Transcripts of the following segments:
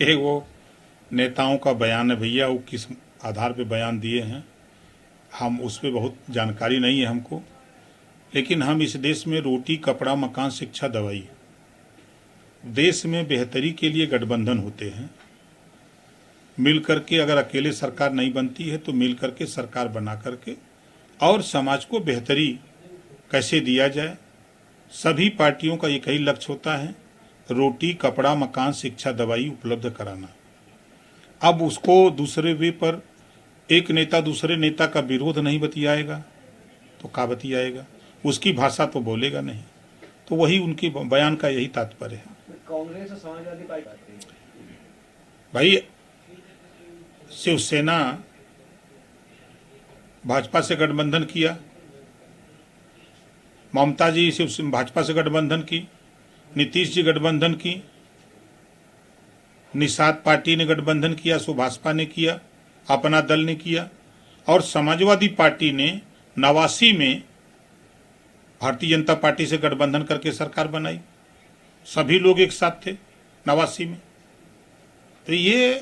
के वो नेताओं का बयान है भैया, वो किस आधार पे बयान दिए हैं हम उस पर बहुत जानकारी नहीं है हमको। लेकिन हम इस देश में रोटी, कपड़ा, मकान, शिक्षा, दवाई, देश में बेहतरी के लिए गठबंधन होते हैं। मिल करके, अगर अकेले सरकार नहीं बनती है तो मिल करके सरकार बना करके और समाज को बेहतरी कैसे दिया जाए, सभी पार्टियों का एक ही लक्ष्य होता है, रोटी, कपड़ा, मकान, शिक्षा, दवाई उपलब्ध कराना। अब उसको दूसरे वे पर एक नेता दूसरे नेता का विरोध नहीं बतियाएगा तो क्या बतियाएगा, उसकी भाषा तो बोलेगा नहीं। तो वही उनके बयान का यही तात्पर्य है। कांग्रेस और समाजवादी पार्टी भाई, शिवसेना भाजपा से गठबंधन किया, ममता जी भाजपा से गठबंधन की, नीतीश जी गठबंधन की, निषाद पार्टी ने गठबंधन किया, सो भाजपा ने किया, अपना दल ने किया। और समाजवादी पार्टी ने 89 में भारतीय जनता पार्टी से गठबंधन करके सरकार बनाई। सभी लोग एक साथ थे 89 में। तो ये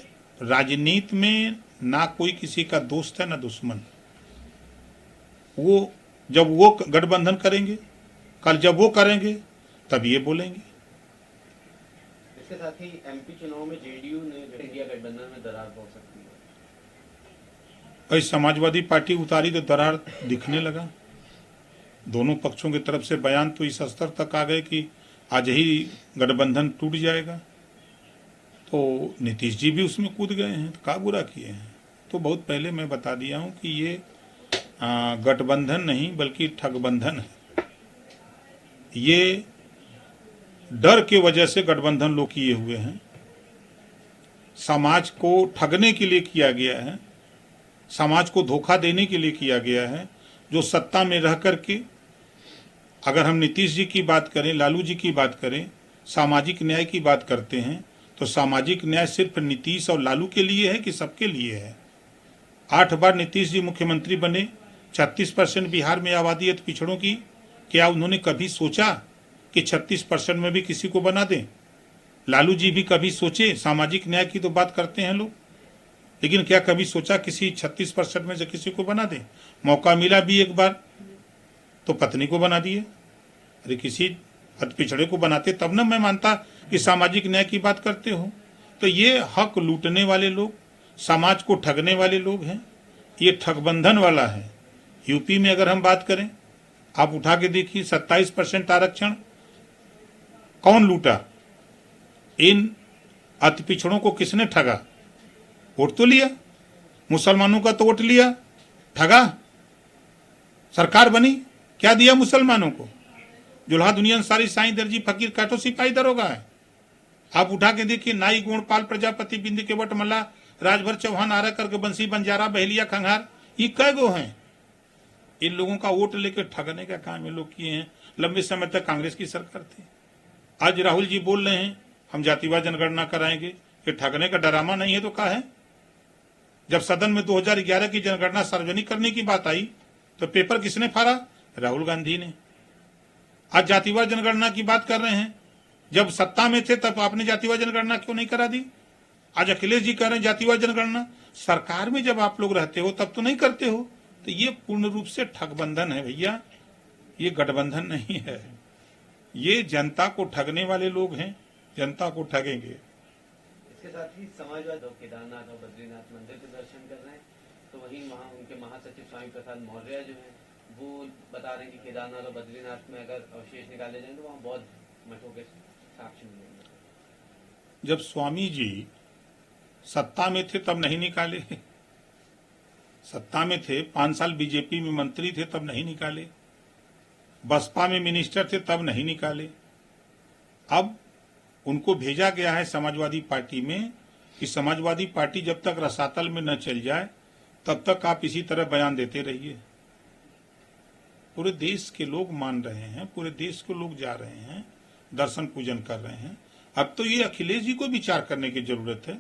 राजनीति में ना कोई किसी का दोस्त है ना दुश्मन। वो जब वो गठबंधन करेंगे, कल जब वो करेंगे तब ये बोलेंगे। इसके साथ ही एमपी चुनाव में जेडीयू ने इंडिया गठबंधन में दरार पहुंच सकती है। भाई, समाजवादी पार्टी उतारी तो दरार दिखने लगा। दोनों पक्षों की तरफ से बयान तो इस स्तर तक आ गए कि आज ही गठबंधन टूट जाएगा। तो नीतीश जी भी उसमें कूद गए हैं, तो क्या बुरा किए हैं। तो बहुत पहले मैं बता दिया हूं कि ये गठबंधन नहीं बल्कि ठगबंधन है। ये डर के वजह से गठबंधन लोग किए हुए हैं, समाज को ठगने के लिए किया गया है, समाज को धोखा देने के लिए किया गया है। जो सत्ता में रह करके, अगर हम नीतीश जी की बात करें, लालू जी की बात करें, सामाजिक न्याय की बात करते हैं, तो सामाजिक न्याय सिर्फ नीतीश और लालू के लिए है कि सबके लिए है। 8 बार नीतीश जी मुख्यमंत्री बने, 36% बिहार में आबादी है पिछड़ों की। क्या उन्होंने कभी सोचा कि 36% में भी किसी को बना दें? लालू जी भी कभी सोचे? सामाजिक न्याय की तो बात करते हैं लोग, लेकिन क्या कभी सोचा किसी 36% में से किसी को बना दें? मौका मिला भी एक बार तो पत्नी को बना दिए। अरे किसी पिछड़े को बनाते तब ना मैं मानता कि सामाजिक न्याय की बात करते हो। तो ये हक लूटने वाले लोग, समाज को ठगने वाले लोग हैं। ये ठगबंधन वाला है। यूपी में अगर हम बात करें, आप उठा के देखिए, 27% आरक्षण कौन लूटा? इन अति पिछड़ों को किसने ठगा? वोट तो लिया, मुसलमानों का तो वोट लिया, ठगा। सरकार बनी, क्या दिया मुसलमानों को? जुल्हा दुनिया अंसारी, साईं दर्जी, फकीर, काटो, सिपाही, दरोगा है। आप उठा के देखिए, नाई, गोणपाल, प्रजापति, बिंद के वट, मल्ला, राजभर, चौहान, आरा करके, बंसी, बंजारा, बहेलिया, खंघार, ये कै गो हैं? इन लोगों का वोट लेकर ठगने का काम ये लोग किए हैं। लंबे समय तक कांग्रेस की सरकार थी। आज राहुल जी बोल रहे हैं हम जातिवाद जनगणना कराएंगे। ये ठगने का डरामा नहीं है तो क्या है? जब सदन में 2011 की जनगणना सार्वजनिक करने की बात आई तो पेपर किसने फाड़ा? राहुल गांधी ने। आज जातिवाद जनगणना की बात कर रहे हैं, जब सत्ता में थे तब आपने जातिवाद जनगणना क्यों नहीं करा दी? आज अखिलेश जी कह रहे हैं जातिवाद जनगणना। सरकार में जब आप लोग रहते हो तब तो नहीं करते हो। तो ये पूर्ण रूप से ठगबंधन है भैया, ये गठबंधन नहीं है। ये जनता को ठगने वाले लोग हैं, जनता को ठगेंगे। इसके साथ ही समाजवादी केदारनाथ और बद्रीनाथ मंदिर के दर्शन कर रहे हैं, तो वहीं वहाँ उनके महासचिव स्वामी प्रसाद मौर्य जो है वो बता रहे हैं कि केदारनाथ और बद्रीनाथ में अगर अवशेष निकाले जाए तो वहाँ बौद्ध मठों के साक्ष्य मिलेंगे। जब स्वामी जी सत्ता में थे तब नहीं निकाले, सत्ता में थे, 5 साल बीजेपी में मंत्री थे तब नहीं निकाले, बसपा में मिनिस्टर थे तब नहीं निकाले। अब उनको भेजा गया है समाजवादी पार्टी में कि समाजवादी पार्टी जब तक रसातल में न चल जाए तब तक आप इसी तरह बयान देते रहिए। पूरे देश के लोग मान रहे हैं, पूरे देश के लोग जा रहे हैं, दर्शन पूजन कर रहे हैं। अब तो ये अखिलेश जी को विचार करने की जरूरत है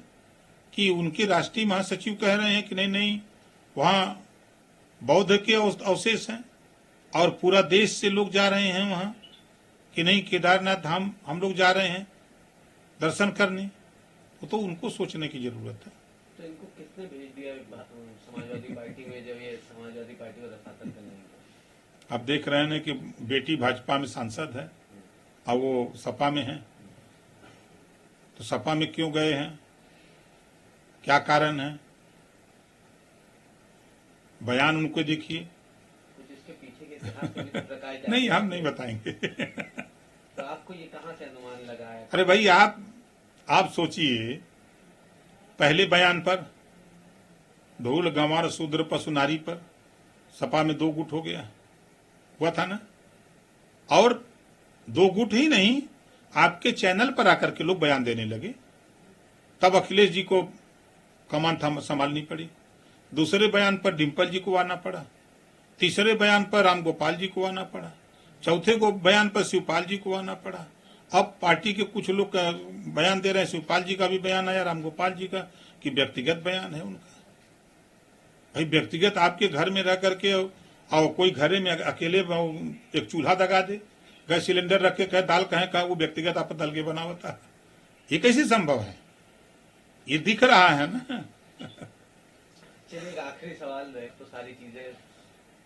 कि उनके राष्ट्रीय महासचिव कह रहे हैं कि नहीं नहीं वहां बौद्ध के अवशेष हैं और पूरा देश से लोग जा रहे हैं वहां, कि नहीं केदारनाथ धाम हम लोग जा रहे हैं दर्शन करने। वो तो उनको सोचने की जरूरत है। तो इनको किसने भेज दिया समाजवादी पार्टी में, जब ये समाजवादी पार्टी को रसातल करने के लिए? आप देख रहे हैं कि बेटी भाजपा में सांसद है और वो सपा में है, तो सपा में क्यों गए हैं, क्या कारण है? बयान उनको देखिए। कुछ इसके पीछे के इतिहास को भी तो बताया जाए। नहीं, हम नहीं बताएंगे। तो आपको ये कहाँ से अनुमान लगा है? अरे भाई, आप सोचिए, पहले बयान पर धूल गंवार शूद्र पशु नारी पर सपा में 2 गुट हो गया, हुआ था ना। और 2 गुट ही नहीं, आपके चैनल पर आकर के लोग बयान देने लगे, तब अखिलेश जी को कमान संभालनी पड़ी। दूसरे बयान पर डिम्पल जी को आना पड़ा, तीसरे बयान पर रामगोपाल जी को आना पड़ा, चौथे को बयान पर शिवपाल जी को आना पड़ा। अब पार्टी के कुछ लोग बयान दे रहे हैं, शिवपाल जी का भी बयान आया, रामगोपाल जी का, कि व्यक्तिगत बयान है उनका। भाई, व्यक्तिगत आपके घर में रह करके और कोई घरे में अकेले एक चूल्हा दगा दे, गैस सिलेंडर रख के कहे दाल कहे वो व्यक्तिगत आप दल के बना होता है, ये कैसे संभव है? ये दिख रहा है ना। चलिए, एक आखिरी सवाल है, तो सारी चीजें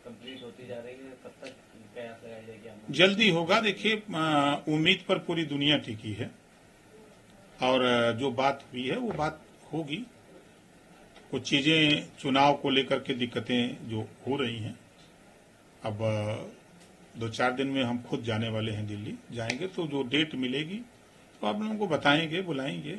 कंप्लीट होती जा रही हैं, कब तक प्रयास लगाई जाएगी आपको? जल्दी होगा। देखिए, उम्मीद पर पूरी दुनिया टिकी है और जो बात हुई है वो बात होगी। कुछ चीजें चुनाव को लेकर के दिक्कतें जो हो रही हैं, अब 2-4 दिन में हम खुद जाने वाले हैं दिल्ली, जाएंगे तो जो डेट मिलेगी तो आप लोगों को बताएंगे, बुलाएंगे।